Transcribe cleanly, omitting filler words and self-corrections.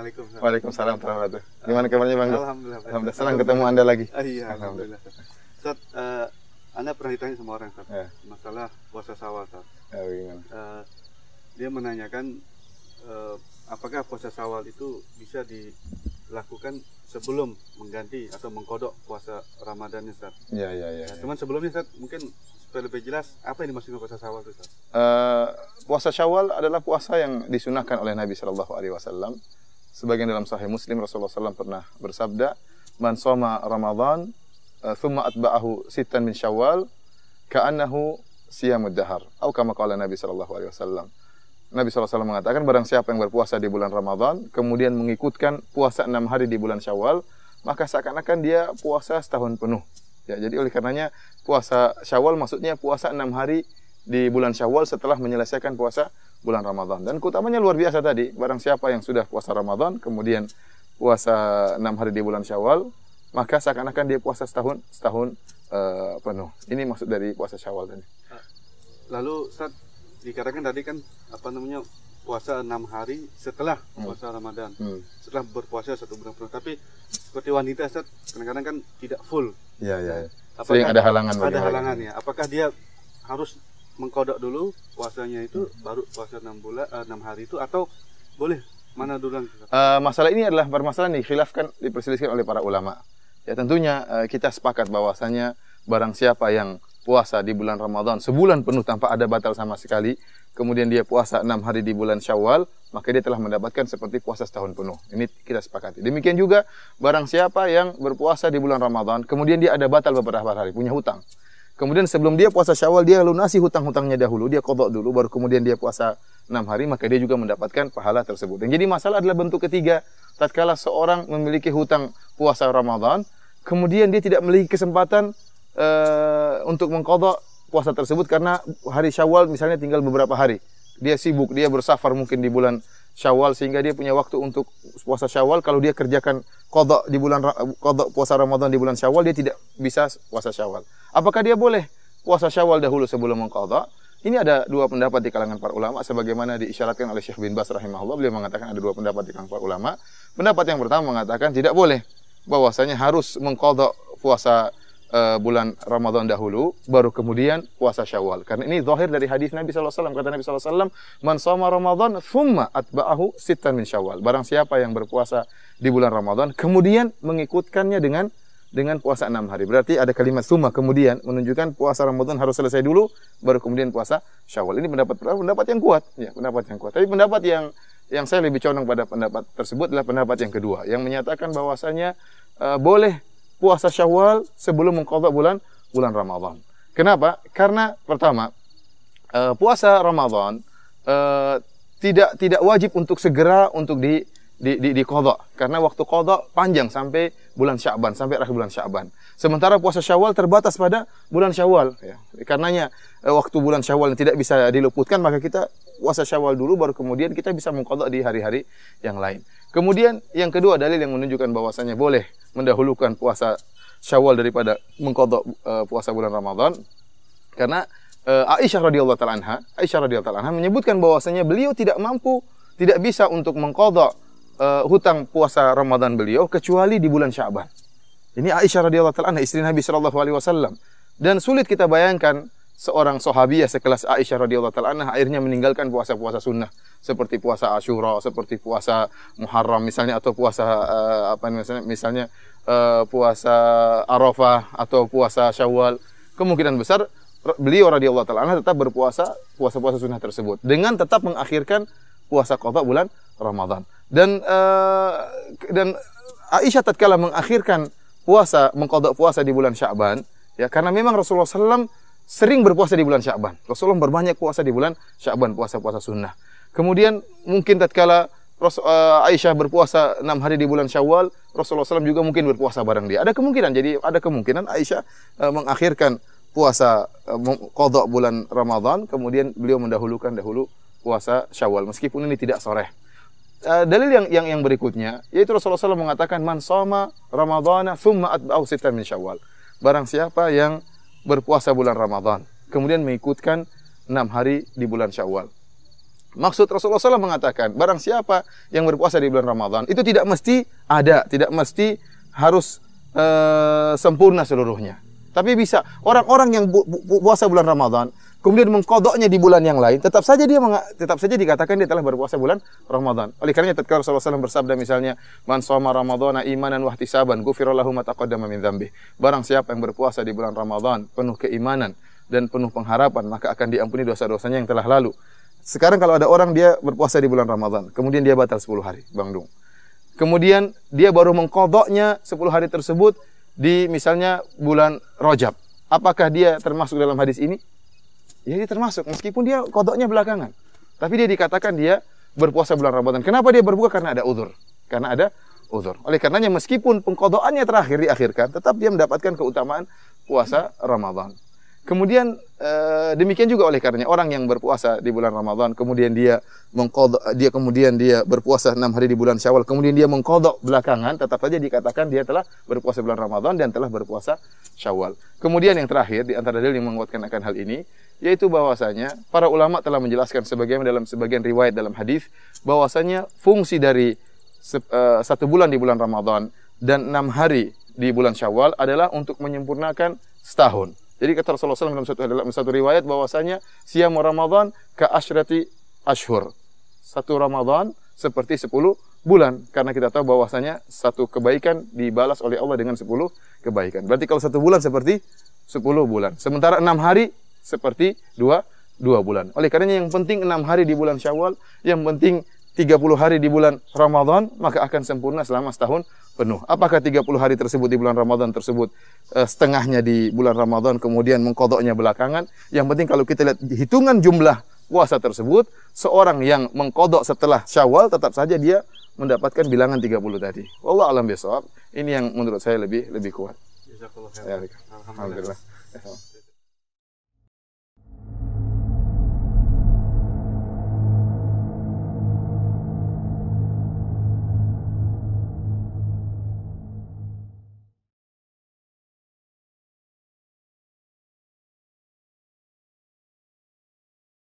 Waalaikumsalam. Waalaikumsalam warahmatullahi wabarakatuh. Gimana kabarnya Bang? Alhamdulillah. Alhamdulillah, senang ketemu Anda lagi. Iya, alhamdulillah. Ustaz, Anda pernah ditanya sama orang, Ustaz, Ya. masalah puasa Syawal, Ustaz. Gimana? Dia menanyakan apakah puasa Syawal itu bisa dilakukan sebelum mengganti atau mengkodok puasa Ramadan, Ustaz. Ya. Cuman sebelumnya, Ustaz, mungkin supaya lebih jelas apa yang dimaksud puasa Syawal itu, Ustaz? Puasa Syawal adalah puasa yang disunahkan oleh Nabi Shallallahu Alaihi Wasallam. Sebagian dalam Sahih Muslim Rasulullah SAW pernah bersabda, "Man shoma Ramadan, thumma atba'ahu sittan min Syawal, ka'annahu siyamud dahar." Atau kama qala Nabi Shallallahu Alaihi Wasallam. Nabi SAW mengatakan, barang siapa yang berpuasa di bulan Ramadan, kemudian mengikutkan puasa 6 hari di bulan Syawal, maka seakan-akan dia puasa setahun penuh. Ya, jadi oleh karenanya puasa Syawal maksudnya puasa 6 hari di bulan Syawal setelah menyelesaikan puasa bulan Ramadan. Dan keutamanya luar biasa tadi, barang siapa yang sudah puasa Ramadan, kemudian puasa 6 hari di bulan Syawal, maka seakan-akan dia puasa setahun penuh. Ini maksud dari puasa Syawal tadi. Lalu, Ustaz, dikatakan tadi kan puasa 6 hari setelah puasa Ramadan, setelah berpuasa 1 bulan penuh. Tapi seperti wanita, Ustaz, kadang-kadang kan tidak full. Iya. Sering ada halangan. Ada halangannya. Apakah dia harus mengkodok dulu puasanya itu baru puasa 6 hari itu, atau boleh mana dulu? Masalah ini adalah permasalahan diperselisihkan oleh para ulama. Ya, tentunya kita sepakat bahwasanya barang siapa yang puasa di bulan Ramadan sebulan penuh tanpa ada batal sama sekali, kemudian dia puasa 6 hari di bulan Syawal, maka dia telah mendapatkan seperti puasa setahun penuh. Ini kita sepakati. Demikian juga barang siapa yang berpuasa di bulan Ramadan, kemudian dia ada batal beberapa hari, punya hutang. Kemudian sebelum dia puasa Syawal, dia lunasi hutang-hutangnya dahulu, dia qadha dulu, baru kemudian dia puasa 6 hari, maka dia juga mendapatkan pahala tersebut. Dan jadi masalah adalah bentuk ketiga, tatkala seorang memiliki hutang puasa Ramadan, kemudian dia tidak memiliki kesempatan untuk mengqadha puasa tersebut karena hari Syawal misalnya tinggal beberapa hari. Dia sibuk, dia bersafar mungkin di bulan Syawal sehingga dia punya waktu untuk puasa Syawal. Kalau dia kerjakan qadha puasa Ramadan di bulan Syawal, dia tidak bisa puasa Syawal. Apakah dia boleh puasa Syawal dahulu sebelum mengqadha? Ini ada dua pendapat di kalangan para ulama sebagaimana diisyaratkan oleh Syekh bin Baz rahimahullah. Beliau mengatakan ada dua pendapat di kalangan para ulama. Pendapat yang pertama mengatakan tidak boleh, bahwasanya harus mengqadha puasa bulan Ramadan dahulu, baru kemudian puasa Syawal. Karena ini zahir dari hadis Nabi SAW. Kata Nabi SAW, "Man shoma Ramadan, thumma atba'ahu sittan min Syawal." Barang siapa yang berpuasa di bulan Ramadan, kemudian mengikutkannya dengan puasa 6 hari. Berarti ada kalimat thumma, kemudian menunjukkan puasa Ramadan harus selesai dulu, baru kemudian puasa Syawal. Ini pendapat yang kuat. Ya, pendapat yang kuat. Tapi pendapat yang saya lebih condong pada pendapat tersebut adalah pendapat yang kedua, yang menyatakan bahwasanya boleh puasa Syawal sebelum mengqadha bulan Ramadan. Kenapa? Karena pertama, puasa Ramadan tidak wajib untuk segera untuk diqadha, karena waktu qadha panjang sampai bulan Sya'ban, sampai akhir bulan Sya'ban. Sementara puasa Syawal terbatas pada bulan Syawal, ya. Karenanya waktu bulan Syawal tidak bisa diluputkan, maka kita puasa Syawal dulu, baru kemudian kita bisa mengqadha di hari-hari yang lain. Kemudian yang kedua, dalil yang menunjukkan bahwasanya boleh mendahulukan puasa Syawal daripada mengqadha puasa bulan Ramadan, karena Aisyah radhiyallahu taala anha menyebutkan bahwasanya beliau tidak bisa untuk mengqadha hutang puasa Ramadan beliau kecuali di bulan Sya'ban. Ini Aisyah radhiyallahu taala anha, istri Nabi sallallahu alaihi wasallam. Dan sulit kita bayangkan seorang sahabiah sekelas Aisyah radhiyallahu taala anha akhirnya meninggalkan puasa-puasa sunnah seperti puasa Asyura, seperti puasa Muharram misalnya, atau puasa misalnya puasa Arafah atau puasa Syawal. Kemungkinan besar beliau radhiyallahu taala anha tetap berpuasa puasa-puasa sunnah tersebut dengan tetap mengakhirkan puasa qadha bulan Ramadan. Dan Aisyah tatkala mengakhirkan mengqadha puasa di bulan Sya'ban, ya, karena memang Rasulullah SAW sering berpuasa di bulan Sya'ban. Rasulullah berbanyak puasa di bulan Sya'ban, puasa-puasa sunnah. Kemudian mungkin tatkala Aisyah berpuasa 6 hari di bulan Syawal, Rasulullah SAW juga mungkin berpuasa bareng dia. Ada kemungkinan Aisyah mengakhirkan puasa qadha bulan Ramadan, kemudian beliau mendahulukan puasa Syawal, meskipun ini tidak sharih. Dalil yang berikutnya yaitu Rasulullah SAW mengatakan, "Man shoma Ramadhana thumma atba'ahu sittan min Syawal." Barang siapa yang berpuasa bulan Ramadan kemudian mengikutkan 6 hari di bulan Syawal, Maksud Rasulullah SAW mengatakan, barang siapa yang berpuasa di bulan Ramadan, itu tidak mesti ada, tidak mesti harus sempurna seluruhnya. Tapi bisa orang-orang yang puasa bulan Ramadan, kemudian mengqadha'nya di bulan yang lain, tetap saja dikatakan dia telah berpuasa bulan Ramadan. Oleh karenanya tatkala Rasulullah SAW bersabda misalnya, "Man shoma ramadhana imanan wa ihtisaban, ghufira lahu ma taqaddama min dzambi." Barang siapa yang berpuasa di bulan Ramadan penuh keimanan dan penuh pengharapan, maka akan diampuni dosa-dosanya yang telah lalu. Sekarang kalau ada orang dia berpuasa di bulan Ramadan, kemudian dia batal 10 hari, Bang Dung. Kemudian dia baru mengqadha'nya 10 hari tersebut di misalnya bulan Rajab. Apakah dia termasuk dalam hadis ini? Ya, dia termasuk, meskipun dia qadha'nya belakangan. Tapi dia dikatakan dia berpuasa bulan Ramadan. Kenapa dia berbuka? Karena ada uzur. Karena ada uzur. Oleh karenanya meskipun pengqadha'annya terakhir diakhirkan, tetap dia mendapatkan keutamaan puasa Ramadan. Kemudian demikian juga oleh karenanya orang yang berpuasa di bulan Ramadan, kemudian dia berpuasa 6 hari di bulan Syawal, kemudian dia mengqadha' belakangan, tetap saja dikatakan dia telah berpuasa bulan Ramadan dan telah berpuasa Syawal. Kemudian yang terakhir di antara dalil yang menguatkan akan hal ini, yaitu bahwasanya para ulama telah menjelaskan sebagaimana dalam sebagian riwayat dalam hadis bahwasanya fungsi dari 1 bulan di bulan Ramadan dan 6 hari di bulan Syawal adalah untuk menyempurnakan setahun. Jadi kata Rasulullah SAW dalam satu riwayat bahwasanya siyamu Ramadan ka asyrati ashhur. 1 Ramadan seperti 10 bulan, karena kita tahu bahwasanya satu kebaikan dibalas oleh Allah dengan 10 kebaikan. Berarti kalau 1 bulan seperti 10 bulan. Sementara 6 hari seperti 2 bulan. Oleh karenanya yang penting 6 hari di bulan Syawal, yang penting 30 hari di bulan Ramadan, maka akan sempurna selama setahun penuh. Apakah 30 hari tersebut di bulan Ramadan tersebut setengahnya di bulan Ramadan, kemudian mengqadha'nya belakangan? Yang penting kalau kita lihat hitungan jumlah puasa tersebut, seorang yang mengqadha' setelah Syawal tetap saja dia mendapatkan bilangan 30 tadi. Wallahu a'lam bishawab. Ini yang menurut saya lebih kuat. Jazakallahu khairan. Alhamdulillah.